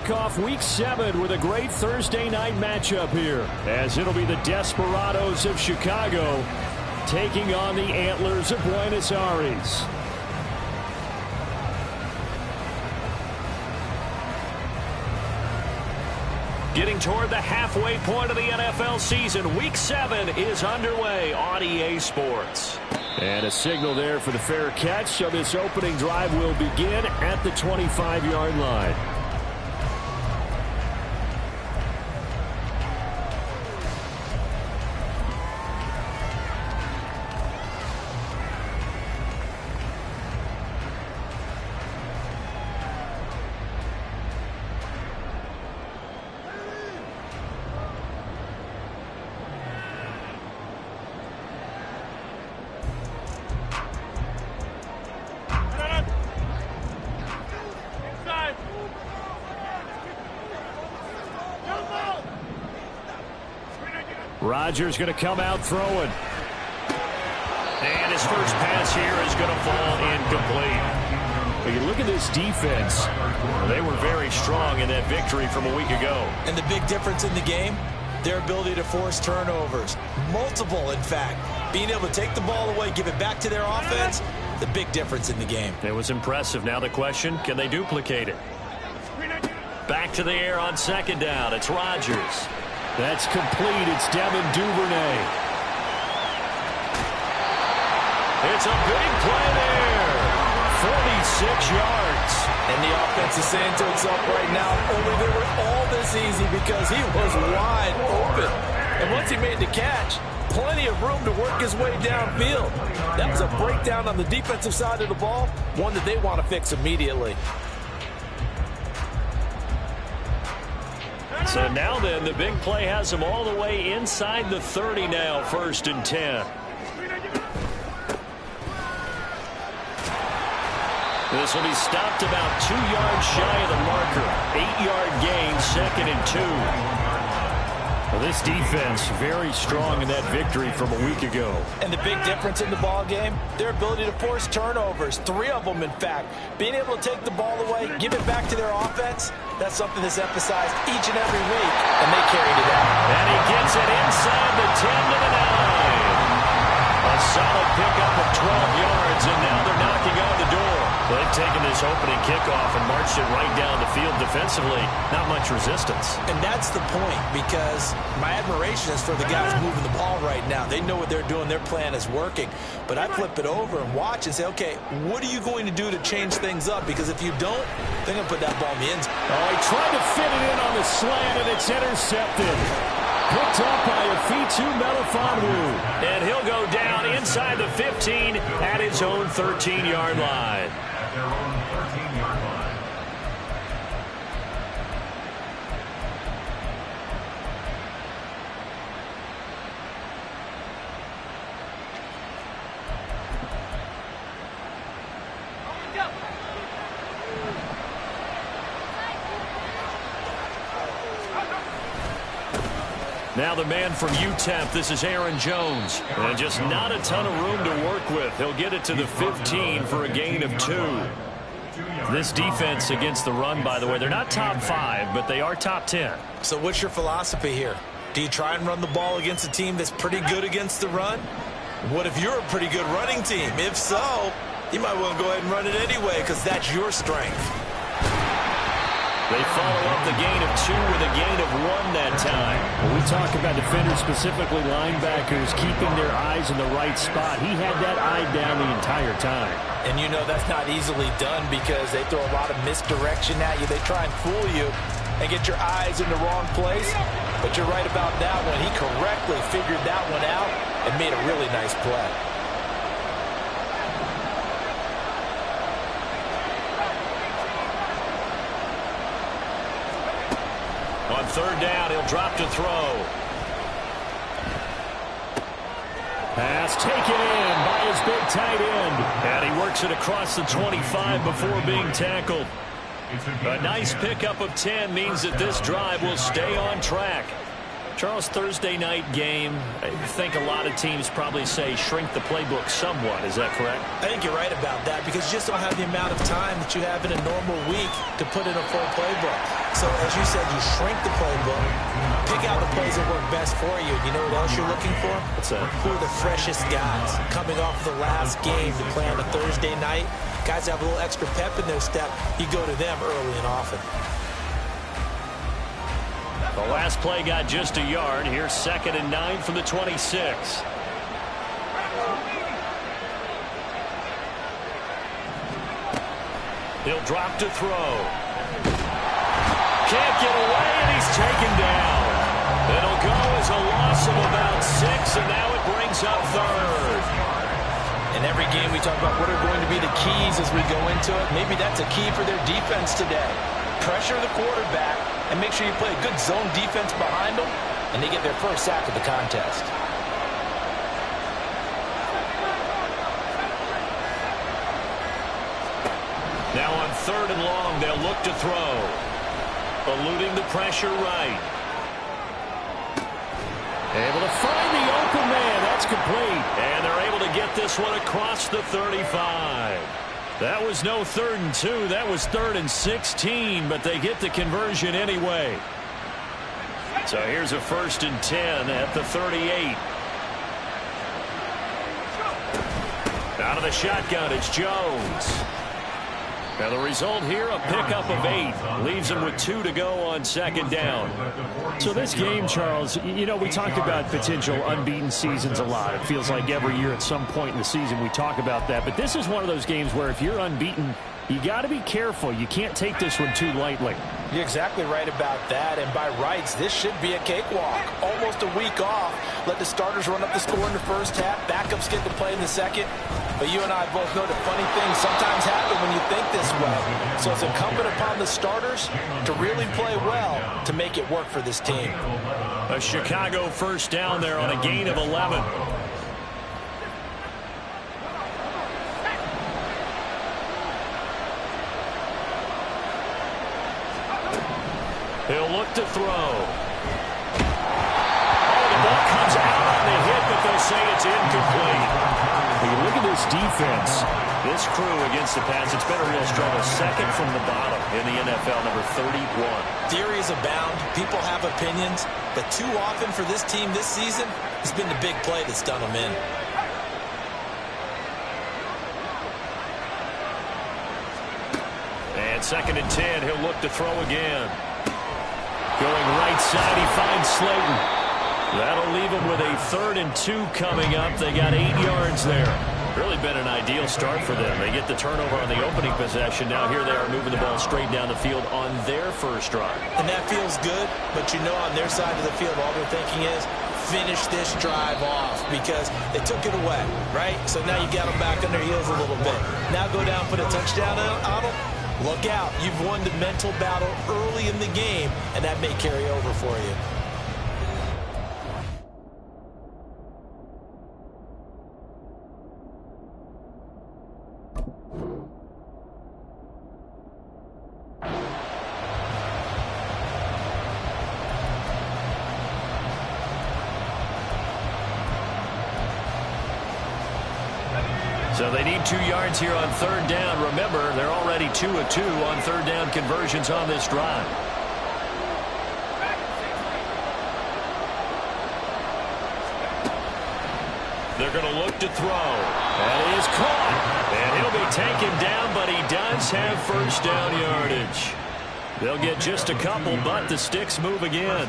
kick off Week 7 with a great Thursday night matchup here, as it'll be the Desperados of Chicago taking on the Antlers of Buenos Aires. Getting toward the halfway point of the NFL season, Week 7 is underway on EA Sports. And a signal there for the fair catch, so this opening drive will begin at the 25-yard line. Rodgers going to come out throwing. And his first pass here is going to fall incomplete. But you look at this defense, they were very strong in that victory from a week ago. And the big difference in the game, their ability to force turnovers. Multiple, in fact. Being able to take the ball away, give it back to their offense, the big difference in the game. It was impressive. Now the question, can they duplicate it? Back to the air on second down. It's Rodgers. That's complete. It's Devin Duvernay. It's a big play there. 46 yards. And the offense is saying to itself right now, only they were all this easy because he was wide open. And once he made the catch, plenty of room to work his way downfield. That was a breakdown on the defensive side of the ball, one that they want to fix immediately. So now then, the big play has him all the way inside the 30 now, 1st and 10. This will be stopped about 2 yards shy of the marker. 8-yard gain, 2nd and 2. Well, this defense very strong in that victory from a week ago. And the big difference in the ball game, their ability to force turnovers, 3 of them in fact. Being able to take the ball away, give it back to their offense, that's something that's emphasized each and every week, and they carried it out. And he gets it inside the 10 to the 9. A solid pickup of 12 yards, and now they're knocking on the door. They've taken this opening kickoff and marched it right down the field defensively. Not much resistance. And that's the point, because my admiration is for the guys moving the ball right now. They know what they're doing. Their plan is working. But I flip it over and watch and say, okay, what are you going to do to change things up? Because if you don't, they're going to put that ball in the end zone. Oh, he tried to fit it in on the slant, and it's intercepted. Picked up by Afitu Melifonwu. And he'll go down inside the 15 at his own 13-yard line. Their own 13-yard line. Now the man from UTEP, this is Aaron Jones. And just not a ton of room to work with. He'll get it to the 15 for a gain of 2. This defense against the run, by the way, they're not top 5, but they are top 10. So what's your philosophy here? Do you try and run the ball against a team that's pretty good against the run? What if you're a pretty good running team? If so, you might want to go ahead and run it anyway, because that's your strength. They follow up the gain of 2 with a gain of 1 that time. When we talk about defenders, specifically linebackers, keeping their eyes in the right spot, he had that eye down the entire time. And you know that's not easily done because they throw a lot of misdirection at you. They try and fool you and get your eyes in the wrong place. But you're right about that one. He correctly figured that one out and made a really nice play. On 3rd down, he'll drop to throw. Pass taken in by his big tight end. And he works it across the 25 before being tackled. A nice pickup of 10 means that this drive will stay on track. Charles, Thursday night game, I think a lot of teams probably say shrink the playbook somewhat. Is that correct? I think you're right about that because you just don't have the amount of time that you have in a normal week to put in a full playbook. So, as you said, you shrink the playbook, pick out the plays that work best for you. You know what else you're looking for? What's that? Who are the freshest guys coming off the last game to play on a Thursday night? Guys have a little extra pep in their step. You go to them early and often. The last play got just a yard. Here's 2nd and 9 from the 26. He'll drop to throw. Can't get away, and he's taken down. It'll go as a loss of about 6, and now it brings up 3rd. In every game we talk about what are going to be the keys as we go into it. Maybe that's a key for their defense today. Pressure the quarterback and make sure you play a good zone defense behind them, and they get their first sack of the contest. Now on 3rd and long, they'll look to throw. Eluding the pressure right. Able to find the open man. That's complete. And they're able to get this one across the 35. That was no 3rd and 2. That was 3rd and 16, but they get the conversion anyway. So here's a 1st and 10 at the 38. Out of the shotgun, it's Jones. Now the result here, a pickup of 8. Leaves him with 2 to go on 2nd down. So this game, Charles, you know, we talked about potential unbeaten seasons a lot. It feels like every year at some point in the season we talk about that. But this is one of those games where if you're unbeaten, you got to be careful. You can't take this one too lightly. You're exactly right about that, and by rights, this should be a cakewalk. Almost a week off. Let the starters run up the score in the first half. Backups get to play in the second. But you and I both know that funny things sometimes happen when you think this way. So it's incumbent upon the starters to really play well to make it work for this team. A Chicago 1st down there on a gain of 11. He'll look to throw. Oh, the ball comes out on the hit, but they'll say it's incomplete. When you look at this defense, This crew against the pass, it's been a real struggle. 2nd from the bottom in the NFL, number 31. Theories abound. People have opinions. But too often for this team this season, it's been the big play that's done them in. And 2nd and 10, he'll look to throw again. Going right side, he finds Slayton. That'll leave him with a 3rd and 2 coming up. They got 8 yards there. Really been an ideal start for them. They get the turnover on the opening possession. Now here they are moving the ball straight down the field on their first drive. And that feels good, but you know on their side of the field, all they're thinking is finish this drive off because they took it away, right? So now you got them back on their heels a little bit. Now go down, put a touchdown on them. Look out. You've won the mental battle early in the game, and that may carry over for you. So they need 2 yards here on 3rd down. Remember, they're already 2 of 2 on 3rd down conversions on this drive. They're going to look to throw. That is caught. And he'll be taken down, but he does have 1st down yardage. They'll get just a couple, but the sticks move again.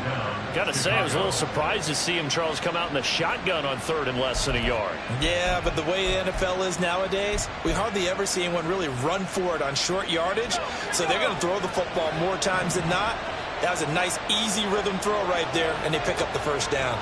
Got to say, I was a little surprised to see him, Charles, come out in the shotgun on 3rd and less than a yard. Yeah, but the way the NFL is nowadays, we hardly ever see anyone really run for it on short yardage. So they're going to throw the football more times than not. That was a nice, easy rhythm throw right there, and they pick up the 1st down.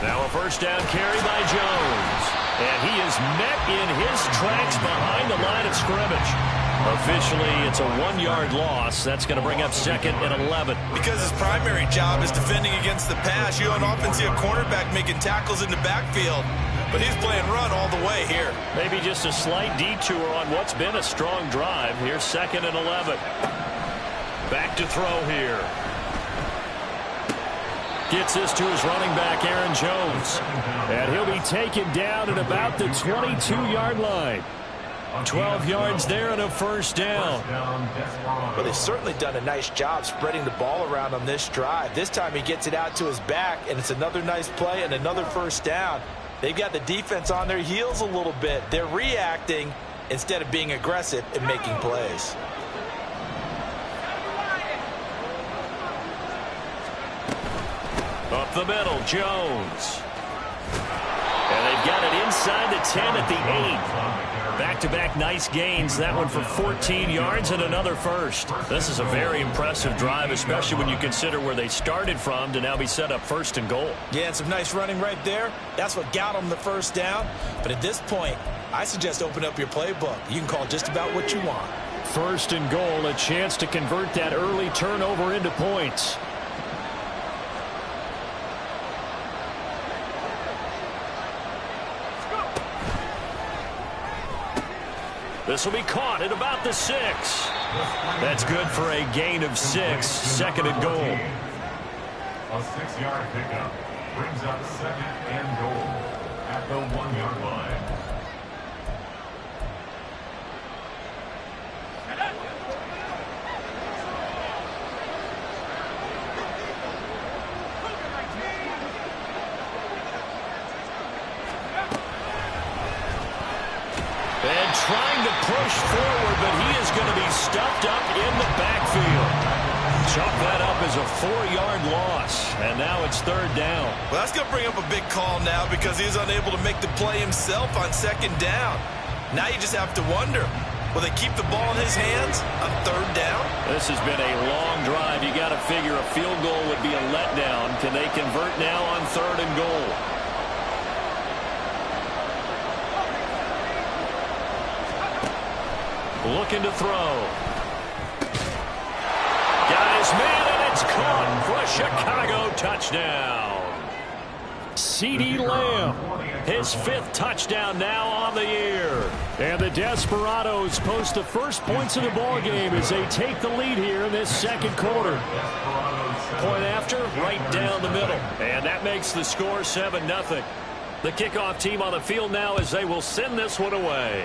Now a 1st down carry by Jones. And he is met in his tracks behind the line of scrimmage. Officially, it's a 1-yard loss. That's going to bring up 2nd and 11. Because his primary job is defending against the pass, you don't often see a cornerback making tackles in the backfield. But he's playing run all the way here. Maybe just a slight detour on what's been a strong drive. Here's 2nd and 11. Back to throw here. Gets this to his running back, Aaron Jones. And he'll be taken down at about the 22-yard line. 12 yards there and a first down. Well, they've certainly done a nice job spreading the ball around on this drive. This time he gets it out to his back, and it's another nice play and another first down. They've got the defense on their heels a little bit. They're reacting instead of being aggressive and making plays. Up the middle, Jones. And they've got it inside the 10 at the 8. Back-to-back nice gains. That one for 14 yards and another first. This is a very impressive drive, especially when you consider where they started from to now be set up first and goal. Yeah, and some nice running right there. That's what got them the first down. But at this point, I suggest open up your playbook. You can call just about what you want. First and goal, a chance to convert that early turnover into points. This will be caught at about the 6. That's good for a gain of 6. Second and goal. A 6-yard pickup brings up second and goal at the 1-yard line. And trying to push forward, but he is going to be stuffed up in the backfield. Chalk that up as a 4-yard loss, and now it's third down. Well, that's going to bring up a big call now because he's unable to make the play himself on second down. Now you just have to wonder, will they keep the ball in his hands on third down? This has been a long drive. You got to figure a field goal would be a letdown. Can they convert now on third and goal? Looking to throw. Got his man, and it's caught for a Chicago touchdown. CeeDee Lamb, His 5th touchdown now on the year. and the Desperados post the first points of the ball game as they take the lead here in this second quarter. Point after, right down the middle. And that makes the score 7-0. The kickoff team on the field now as they will send this one away.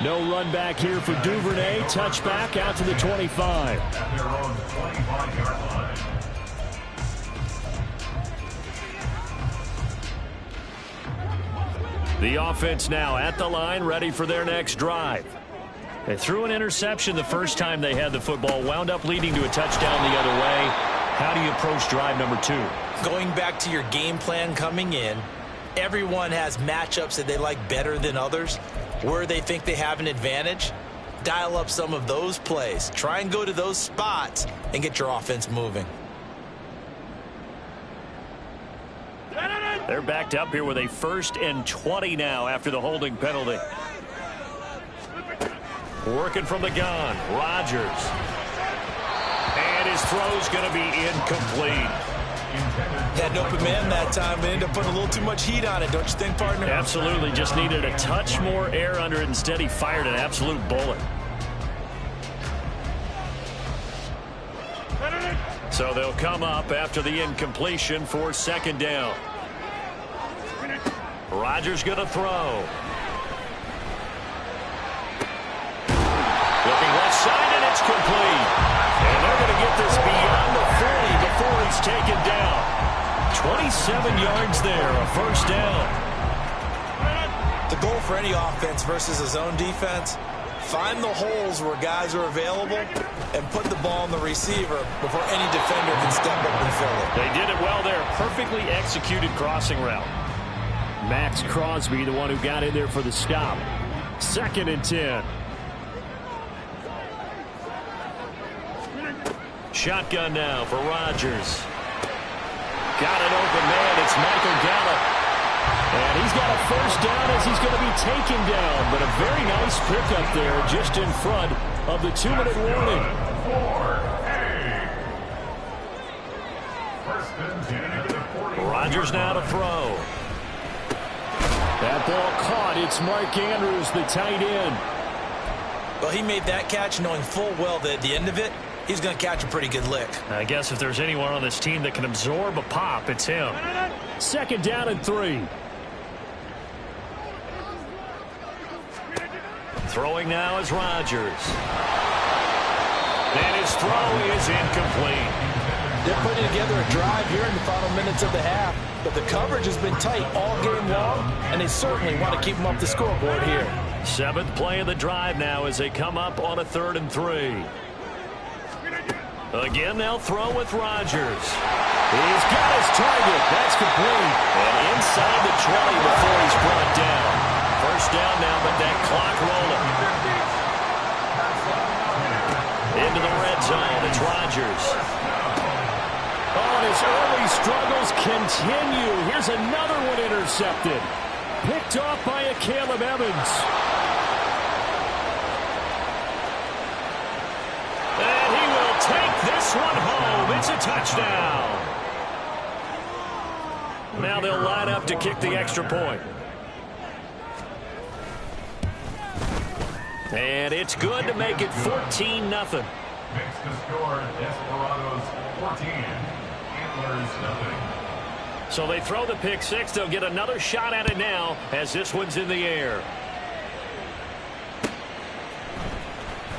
No run back here for Duvernay. Touchback out to the 25. At their own 25-yard line. The offense now at the line, ready for their next drive. They threw an interception the first time they had the football, wound up leading to a touchdown the other way. How do you approach drive number 2? Going back to your game plan coming in, everyone has matchups that they like better than others. Where they think they have an advantage, dial up some of those plays. Try and go to those spots and get your offense moving. They're backed up here with a 1st and 20 now after the holding penalty. Working from the gun, Rodgers. And his throw's going to be incomplete. Had an open man that time, but ended up putting a little too much heat on it, don't you think, partner? Absolutely, just needed a touch more air under it. Instead, he fired an absolute bullet. So they'll come up after the incompletion for second down. Rodgers going to throw. Looking left side, and it's complete. And they're going to get this beyond the 40 before it's taken down. 27 yards there, a first down. The goal for any offense versus a zone defense, find the holes where guys are available and put the ball on the receiver before any defender can step up and fill it. They did it well there. Perfectly executed crossing route. Max Crosby, the one who got in there for the stop. 2nd and 10. Shotgun now for Rodgers. Got an open man. It's Michael Gallup. And he's got a first down as he's going to be taken down. But a very nice pickup there just in front of the 2-minute warning. Rodgers now to throw. That ball caught. It's Mark Andrews, the tight end. Well, he made that catch knowing full well that at the end of it, he's going to catch a pretty good lick. I guess if there's anyone on this team that can absorb a pop, it's him. 2nd down and 3. Throwing now is Rodgers. And his throw is incomplete. They're putting together a drive here in the final minutes of the half, but the coverage has been tight all game long, and they certainly want to keep them up the scoreboard here. 7th play of the drive now as they come up on a 3rd and 3. Again, they'll throw with Rodgers. He's got his target. That's complete. And inside the 20 before he's brought down. 1st down now, but that clock rolling. Into the red zone, it's Rodgers. Oh, and his early struggles continue. Here's another one intercepted. Picked off by a Caleb Evans. And he will take this one home. It's a touchdown. Now they'll line up to kick the extra point. And it's good to make it 14-0. Makes the score Desperados 14. Antlers nothing. So they throw the pick six. They'll get another shot at it now as this one's in the air.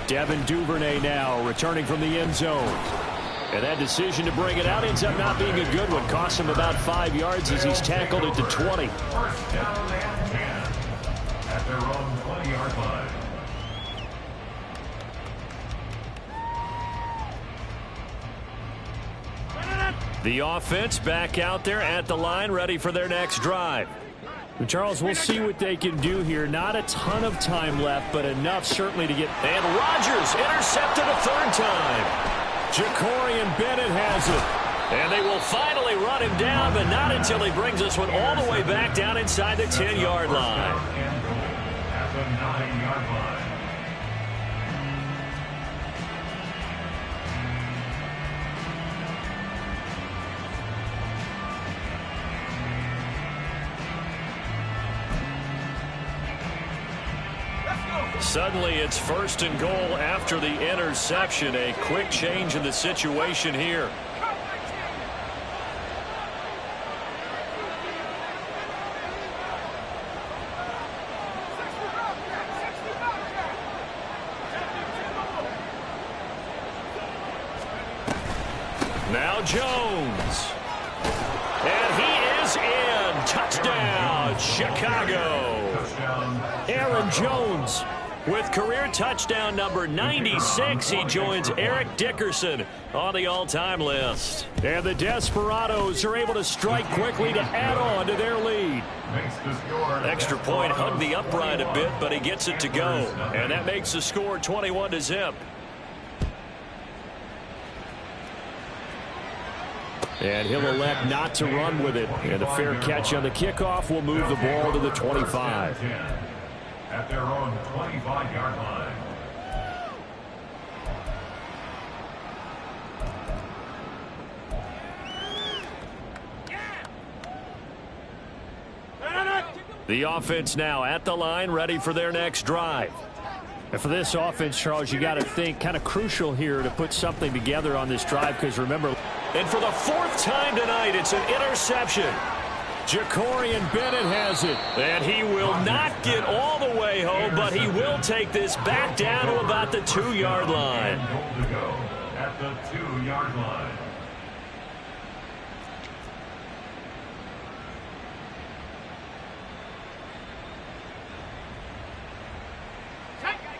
Devin Duvernay now returning from the end zone. And that decision to bring it out ends up not being a good one. Costs him about 5 yards as he's tackled at the 20. 1st down and 10 at their own 20-yard line. The offense back out there at the line, ready for their next drive. And Charles, we'll see what they can do here. Not a ton of time left, but enough certainly to get... And Rodgers intercepted a 3rd time. Jacorian Bennett has it. And they will finally run him down, but not until he brings this one all the way back down inside the 10-yard line. At the 9-yard line. Suddenly it's 1st and goal after the interception. A quick change in the situation here. Now Jones. And he is in. Touchdown, Chicago. Aaron Jones. With career touchdown number 96, he joins Eric Dickerson on the all-time list. And the Desperados are able to strike quickly to add on to their lead. Extra point hugged the upright a bit, but he gets it to go. And that makes the score 21-0. And he'll elect not to run with it. And a fair catch on the kickoff will move the ball to the 25. At their own 25-yard line. The offense now at the line, ready for their next drive. And for this offense, Charles, you got to think kind of crucial here to put something together on this drive, because remember. And for the 4th time tonight, it's an interception. Jacorian Bennett has it. And he will not get all the way home, but he will take this back down to about the 2-yard line. Goal to go at the 2-yard line.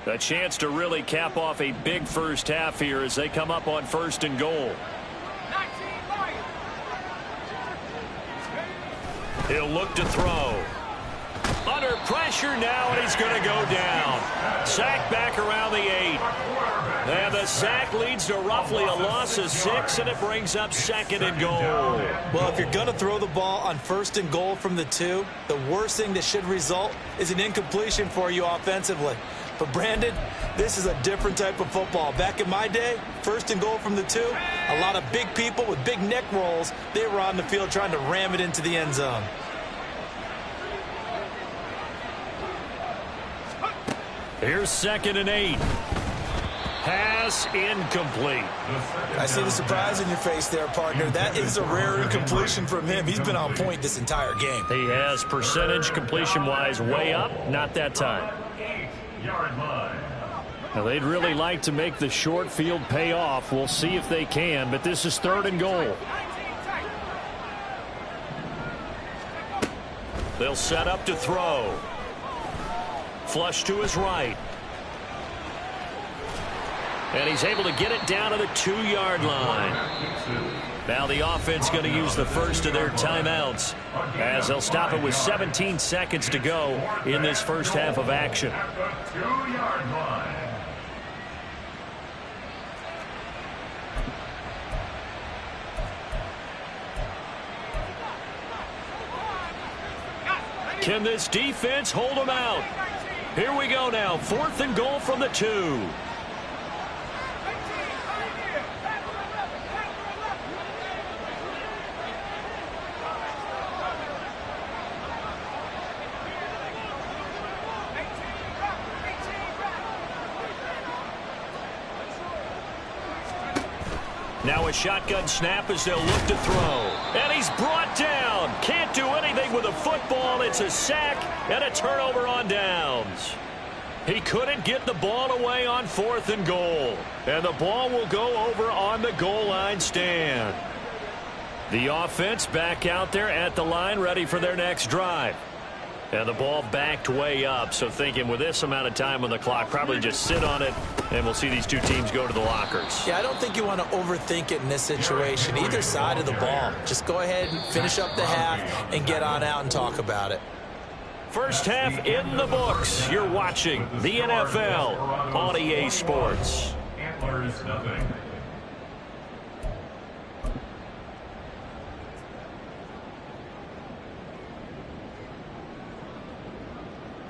A chance to really cap off a big first half here as they come up on 1st and goal. He'll look to throw. Under pressure now, and he's going to go down. Sack back around the 8. And the sack leads to roughly a loss of 6, and it brings up 2nd and goal. Well, if you're going to throw the ball on 1st and goal from the 2, the worst thing that should result is an incompletion for you offensively. But, Brandon, this is a different type of football. Back in my day, 1st and goal from the 2, a lot of big people with big neck rolls, they were on the field trying to ram it into the end zone. Here's 2nd and 8. Pass incomplete. I see the surprise in your face there, partner. That is a rare incompletion from him. He's been on point this entire game. He has percentage completion-wise way up. Not that time. 8-yard line. Now, they'd really like to make the short field pay off. We'll see if they can, but this is 3rd and goal. They'll set up to throw. Flush to his right. And he's able to get it down to the 2-yard line. Now the offense going to use the first of their timeouts as they'll stop it with 17 seconds to go in this first half of action. At the 2-yard line. Can this defense hold them out? Here we go now. 4th and goal from the 2. Now a shotgun snap as they'll look to throw. And he's brought down. Can't do anything with a football. It's a sack and a turnover on downs. He couldn't get the ball away on 4th and goal. And the ball will go over on the goal line stand. The offense back out there at the line ready for their next drive. And the ball backed way up, so thinking with this amount of time on the clock, probably just sit on it, and we'll see these two teams go to the lockers. Yeah, I don't think you want to overthink it in this situation. Either side of the ball. Just go ahead and finish up the half and get on out and talk about it. First half in the books. You're watching the NFL on EA Sports. Antlers, nothing.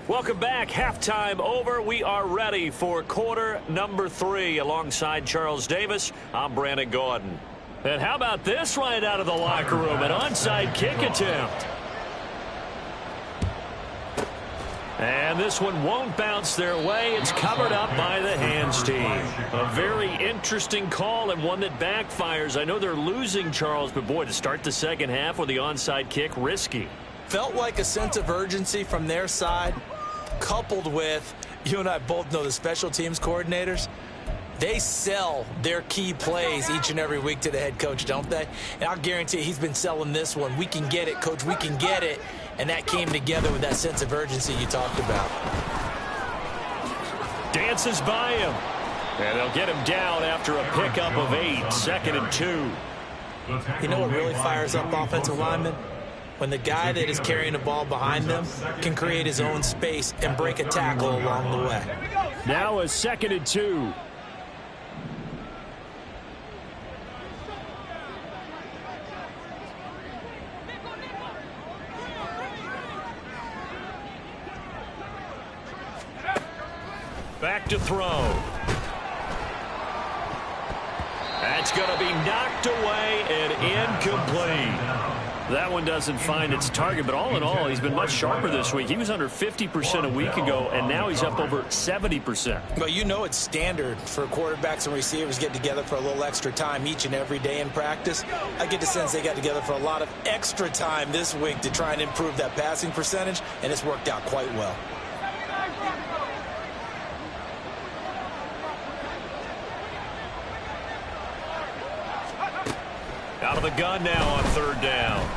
Welcome back. Halftime over. We are ready for quarter number 3. Alongside Charles Davis, I'm Brandon Gordon. And how about this right out of the locker room? An onside kick attempt. And this one won't bounce their way. It's covered up by the hands team. A very interesting call and one that backfires. I know they're losing, Charles, but boy, to start the second half with the onside kick, risky. Felt like a sense of urgency from their side, coupled with, you and I both know the special teams coordinators, they sell their key plays each and every week to the head coach, don't they? And I'll guarantee you he's been selling this one. We can get it, coach, we can get it. And that came together with that sense of urgency you talked about. Dances by him. And they'll get him down after a pickup of 8, 2nd and 2. You know what really fires up offensive linemen? When the guy that is carrying the ball behind them can create his own space and break a tackle along the way. Now a 2nd and 2. Back to throw. That's going to be knocked away and incomplete. That one doesn't find its target, but all in all, he's been much sharper this week. He was under 50% a week ago, and now he's up over 70%. Well, you know it's standard for quarterbacks and receivers get together for a little extra time each and every day in practice. I get the sense they got together for a lot of extra time this week to try and improve that passing percentage, and it's worked out quite well. Out of the gun now on 3rd down.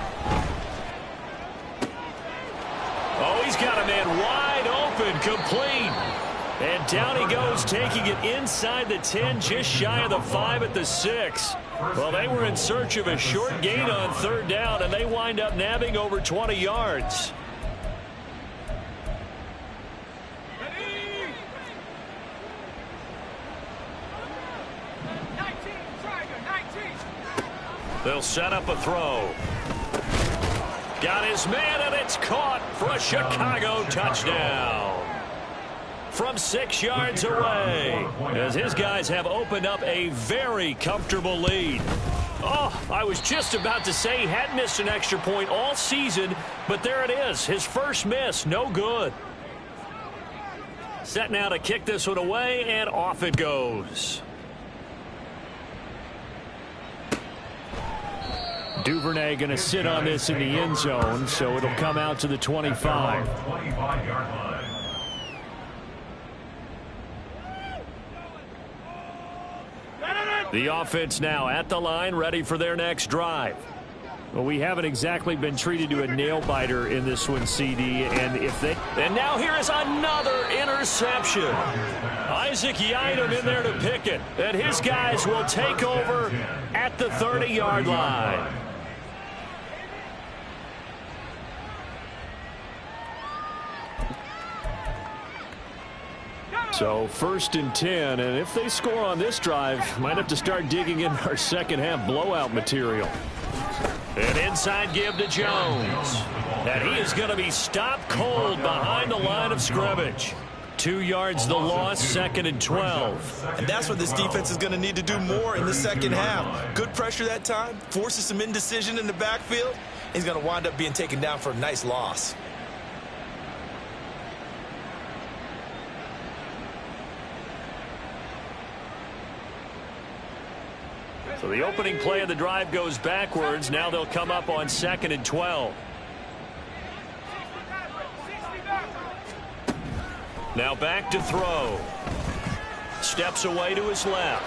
Oh, he's got a man wide open, complete. And down he goes, taking it inside the 10, just shy of the 5 at the 6. Well, they were in search of a short gain on 3rd down, and they wind up nabbing over 20 yards. They'll set up a throw. Got his man, and it's caught for a Chicago touchdown. From 6 yards away, as his guys have opened up a very comfortable lead. Oh, I was just about to say he hadn't missed an extra point all season, but there it is. His first miss, no good. Set now to kick this one away, and off it goes. Duvernay going to sit on this in the end zone, so it'll come out to the 25. 25-yard line. The offense now at the line, ready for their next drive. Well, we haven't exactly been treated to a nail-biter in this one, CD, And now here is another interception. Isaac Yiadom in there to pick it, and his guys will take over at the 30-yard line. So 1st and 10, and if they score on this drive, might have to start digging in our second-half blowout material. An inside give to Jones. And he is going to be stopped cold behind the line of scrimmage. 2 yards the loss, 2nd and 12. And that's what this defense is going to need to do more in the second half. Good pressure that time, forces some indecision in the backfield. He's going to wind up being taken down for a nice loss. So the opening play of the drive goes backwards. Now they'll come up on 2nd and 12. Now back to throw. Steps away to his left.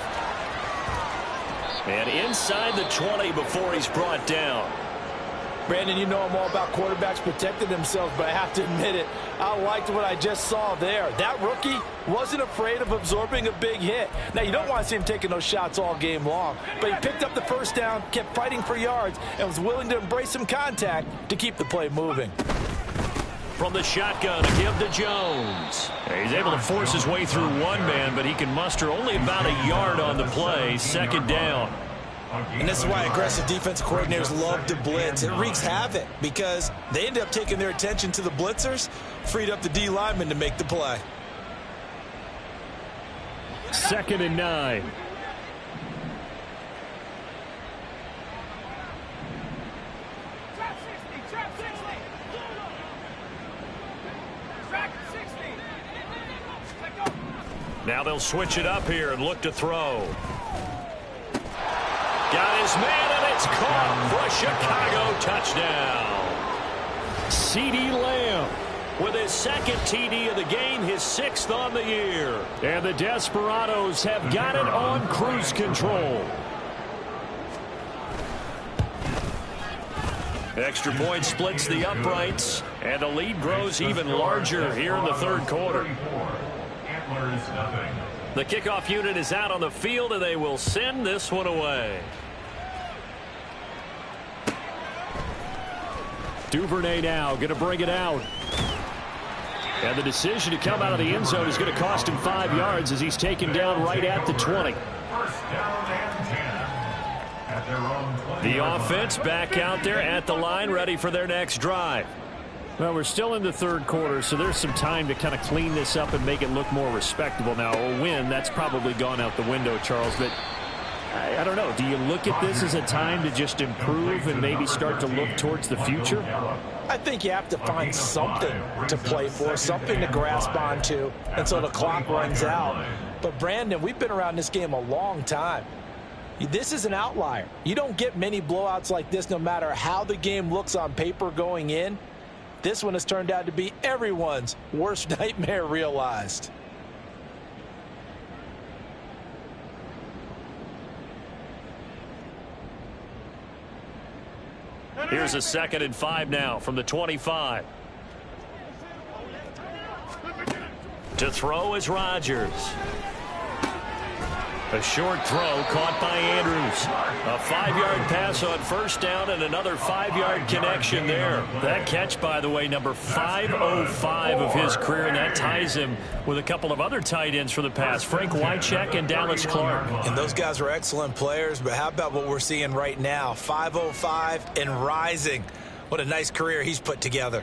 And inside the 20 before he's brought down. Brandon, you know I'm all about quarterbacks protecting themselves, but I have to admit it, I liked what I just saw there. That rookie wasn't afraid of absorbing a big hit. Now, you don't want to see him taking those shots all game long, but he picked up the first down, kept fighting for yards, and was willing to embrace some contact to keep the play moving. From the shotgun, a give to Jones. He's able to force his way through one man, but he can muster only about a yard on the play. 2nd down. And this is why aggressive defensive coordinators love to blitz. It wreaks havoc because they end up taking their attention to the blitzers, freed up the D lineman to make the play. 2nd and 9. Now they'll switch it up here and look to throw. Got his man, and it's caught for a Chicago touchdown. CeeDee Lamb With his 2nd TD of the game, his 6th on the year. And the Desperados have got it on cruise control. Extra point splits the uprights, and the lead grows even larger here in the 3rd quarter. Antlers, nothing. The kickoff unit is out on the field, and they will send this one away. Duvernay now going to bring it out. And the decision to come out of the end zone is going to cost him 5 yards as he's taken down right at the 20. 1st down and 10. At their own 20. The offense back out there at the line, ready for their next drive. Well, we're still in the 3rd quarter, so there's some time to kind of clean this up and make it look more respectable. Now, a win, that's probably gone out the window, Charles, but I don't know. Do you look at this as a time to just improve and maybe start to look towards the future? I think you have to find something to play for, something to grasp onto until the clock runs out. But, Brandon, we've been around this game a long time. This is an outlier. You don't get many blowouts like this no matter how the game looks on paper going in. This one has turned out to be everyone's worst nightmare realized. Here's a 2nd and 5 now from the 25. To throw is Rodgers. A short throw caught by Andrews. A 5-yard pass on 1st down and another 5-yard connection there. That catch, by the way, number 505 of his career, and that ties him with a couple of other tight ends for the pass, Frank Wycheck and Dallas Clark. And those guys were excellent players, but how about what we're seeing right now? 505 and rising. What a nice career he's put together.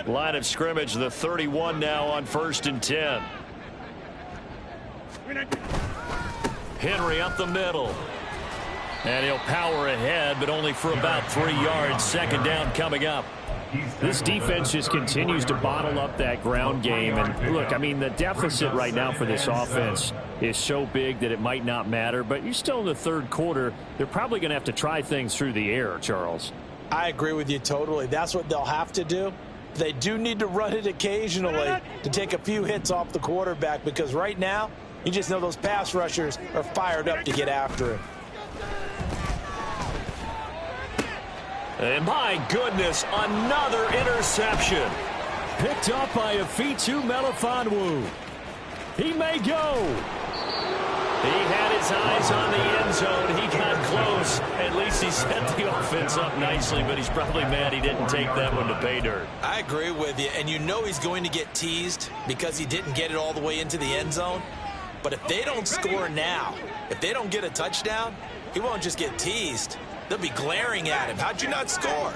Line of scrimmage, the 31 now on 1st and 10. Henry up the middle. And he'll power ahead, but only for about 3 yards. Second down coming up. This defense just continues to bottle up that ground game. And look, I mean, the deficit right now for this offense is so big that it might not matter. But you're still in the third quarter. They're probably going to have to try things through the air, Charles. I agree with you totally. That's what they'll have to do. They do need to run it occasionally to take a few hits off the quarterback, because right now, you just know those pass rushers are fired up to get after him. And my goodness, another interception. Picked up by Afitu Melifonwu. He may go. He had his eyes on the end zone. He got close. At least he set the offense up nicely, but he's probably mad he didn't take that one to pay dirt. I agree with you, and you know he's going to get teased because he didn't get it all the way into the end zone. But if they don't score now, if they don't get a touchdown, he won't just get teased. They'll be glaring at him. How'd you not score?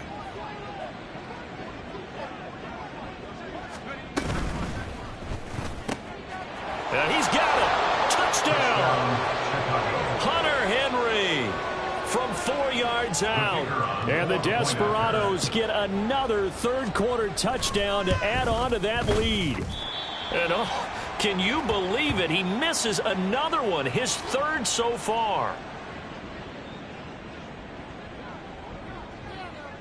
And he's got it. Touchdown. Hunter Henry from 4 yards out. And the Desperados get another third-quarter touchdown to add on to that lead. And can you believe it? He misses another one, his third so far.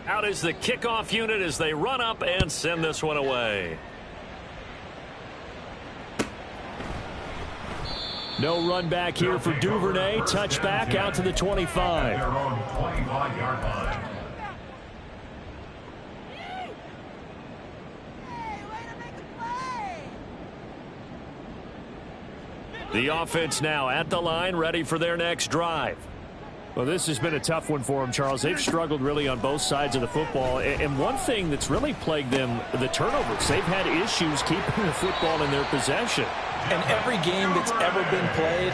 Out is the kickoff unit as they run up and send this one away. No run back here for Duvernay. Touchback out to the 25. Their own 25-yard line. The offense now at the line, ready for their next drive. Well, this has been a tough one for them, Charles. They've struggled really on both sides of the football. And one thing that's really plagued them, the turnovers. They've had issues keeping the football in their possession. And every game that's ever been played,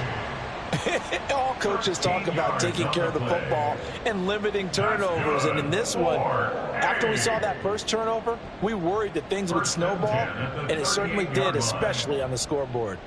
all coaches talk about taking care of the football and limiting turnovers. And in this one, after we saw that first turnover, we worried that things would snowball, and it certainly did, especially on the scoreboard.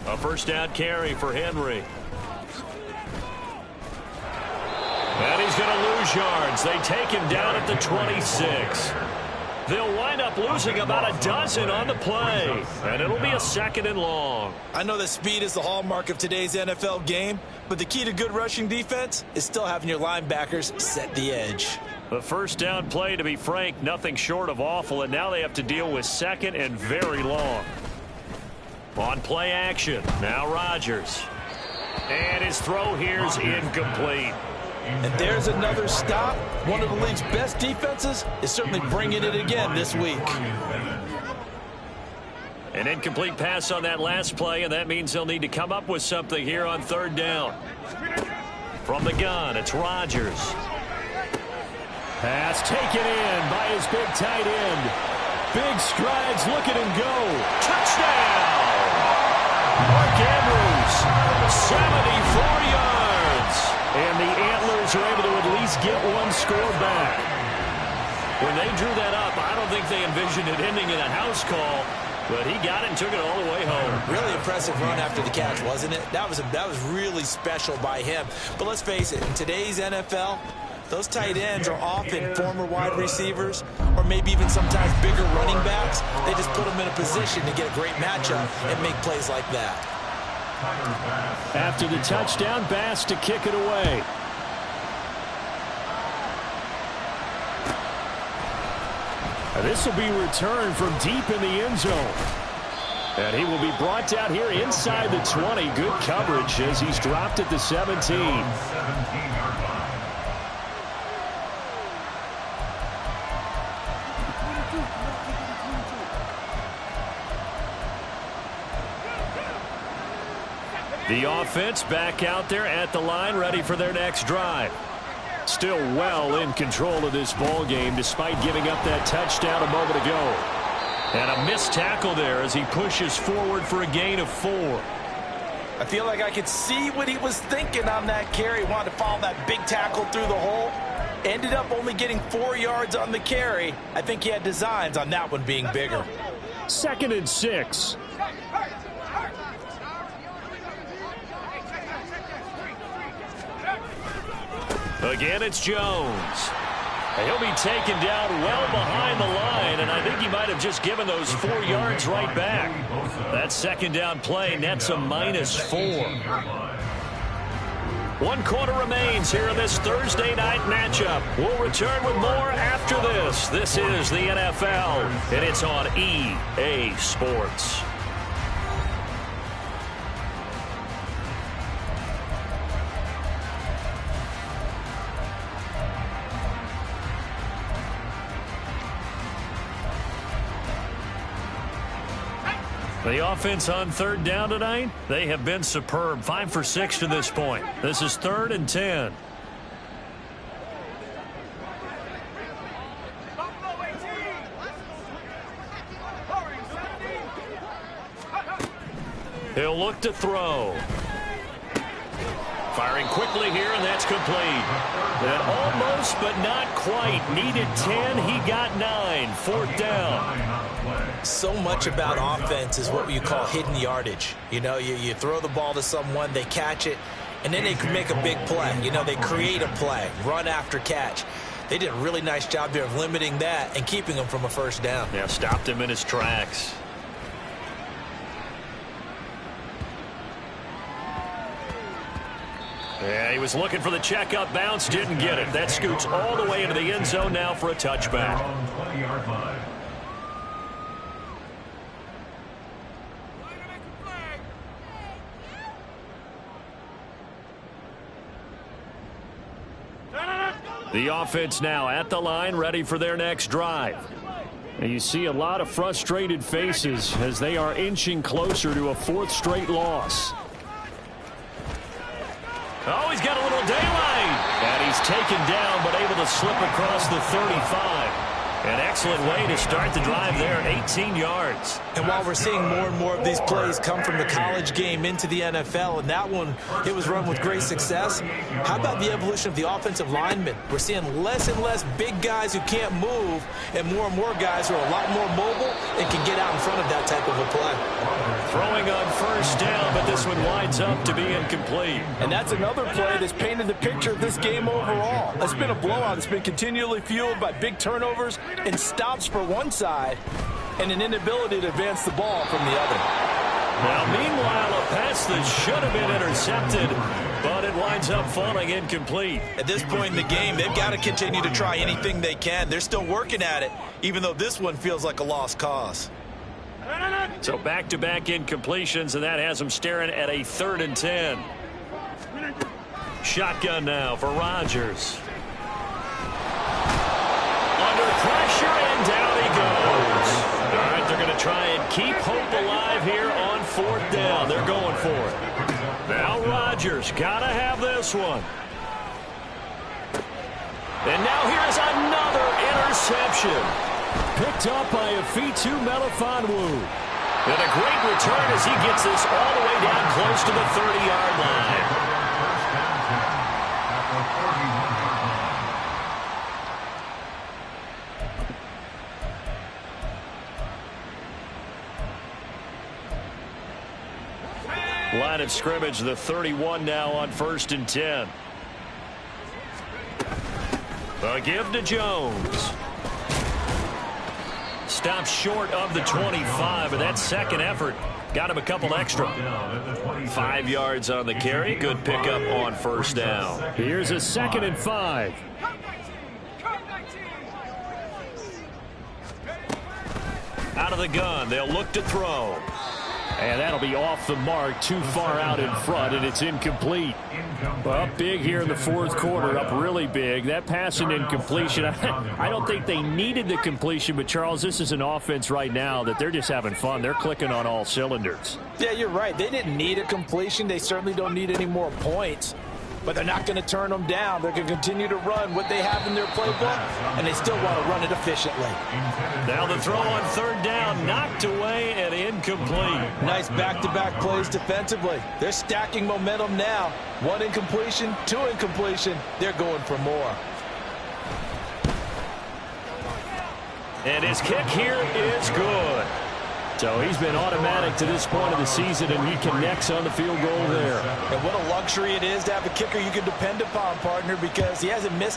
A first down carry for Henry. And he's going to lose yards. They take him down at the 26. They'll wind up losing about a dozen on the play. And it'll be a second and long. I know that speed is the hallmark of today's NFL game, but the key to good rushing defense is still having your linebackers set the edge. The first down play, to be frank, nothing short of awful. And now they have to deal with second and very long. On play action, now Rodgers. And his throw here's incomplete. And there's another stop. One of the league's best defenses is certainly bringing it again this week. An incomplete pass on that last play, and that means they'll need to come up with something here on third down. From the gun, it's Rodgers. Pass taken in by his big tight end. Big strides, look at him go. Touchdown! Mark Andrews, 74 yards. And the Antlers are able to at least get one score back. When they drew that up, I don't think they envisioned it ending in a house call, but he got it and took it all the way home. Really impressive run after the catch, wasn't it? That was really special by him. But let's face it, in today's NFL, those tight ends are often former wide receivers or maybe even sometimes bigger running backs. They just put them in a position to get a great matchup and make plays like that. After the touchdown, Bass to kick it away. This will be returned from deep in the end zone. And he will be brought down here inside the 20. Good coverage as he's dropped at the 17. The offense back out there at the line, ready for their next drive. Still well in control of this ball game despite giving up that touchdown a moment ago. And a missed tackle there as he pushes forward for a gain of 4. I feel like I could see what he was thinking on that carry. He wanted to follow that big tackle through the hole. Ended up only getting 4 yards on the carry. I think he had designs on that one being bigger. 2nd and 6. Again, it's Jones. He'll be taken down well behind the line, and I think he might have just given those 4 yards right back. That 2nd down play nets a -4. 1 quarter remains here in this Thursday night matchup. We'll return with more after this. This is the NFL, and it's on EA Sports. The offense on 3rd down tonight, they have been superb. 5 for 6 to this point. This is 3rd and 10. He'll look to throw. Firing quickly here, and that's complete. And almost, but not quite. Needed 10. He got 9. 4th down. So much about offense is what you call hidden yardage. You know, you throw the ball to someone, they catch it, and then they can make a big play. You know, they create a play, run after catch. They did a really nice job there of limiting that and keeping him from a 1st down. Yeah, stopped him in his tracks. Yeah, he was looking for the checkup bounce, didn't get it. That scoots all the way into the end zone now for a touchback. The offense now at the line, ready for their next drive. And you see a lot of frustrated faces as they are inching closer to a 4th straight loss. Oh, he's got a little daylight. And he's taken down, but able to slip across the 35. An excellent way to start the drive there, 18 yards. And while we're seeing more and more of these plays come from the college game into the NFL, and that one, it was run with great success, how about the evolution of the offensive linemen? We're seeing less and less big guys who can't move and more guys who are a lot more mobile and can get out in front of that type of a play. Throwing on 1st down, but this one winds up to be incomplete. And that's another play that's painted the picture of this game overall. It's been a blowout. It's been continually fueled by big turnovers and stops for one side and an inability to advance the ball from the other. Now, meanwhile, a pass that should have been intercepted, but it winds up falling incomplete. At this point in the game, they've got to continue to try anything they can. They're still working at it, even though this one feels like a lost cause. So back-to-back incompletions, and that has them staring at a 3rd and 10. Shotgun now for Rodgers. Under pressure, and down he goes. All right, they're going to try and keep hope alive here on 4th down. They're going for it. Now Rodgers got to have this one. And now here's another interception. Picked up by Afitu Melifonwu. And a great return as he gets this all the way down close to the 30-yard line. Line of scrimmage, the 31 now on 1st and 10. A give to Jones. Stops short of the 25, but that 2nd effort got him a couple extra. 5 yards on the carry. Good pickup on 1st down. Here's a 2nd and 5. Out of the gun, they'll look to throw. And that'll be off the mark, too far out in front, and it's incomplete. Up big here in the 4th quarter, up really big. That pass and incompletion, I don't think they needed the completion, but Charles, this is an offense right now that they're just having fun. They're clicking on all cylinders. Yeah, you're right. They didn't need a completion. They certainly don't need any more points. but they're not going to turn them down. They're going to continue to run what they have in their playbook, and they still want to run it efficiently. Now the throw on third down, knocked away and incomplete. Nice back-to-back plays defensively. They're stacking momentum now. 1 incompletion, 2 incompletion. They're going for more. And his kick here is good. So he's been automatic to this point of the season, and he connects on the field goal there. And what a luxury it is to have a kicker you can depend upon, partner, because he hasn't missed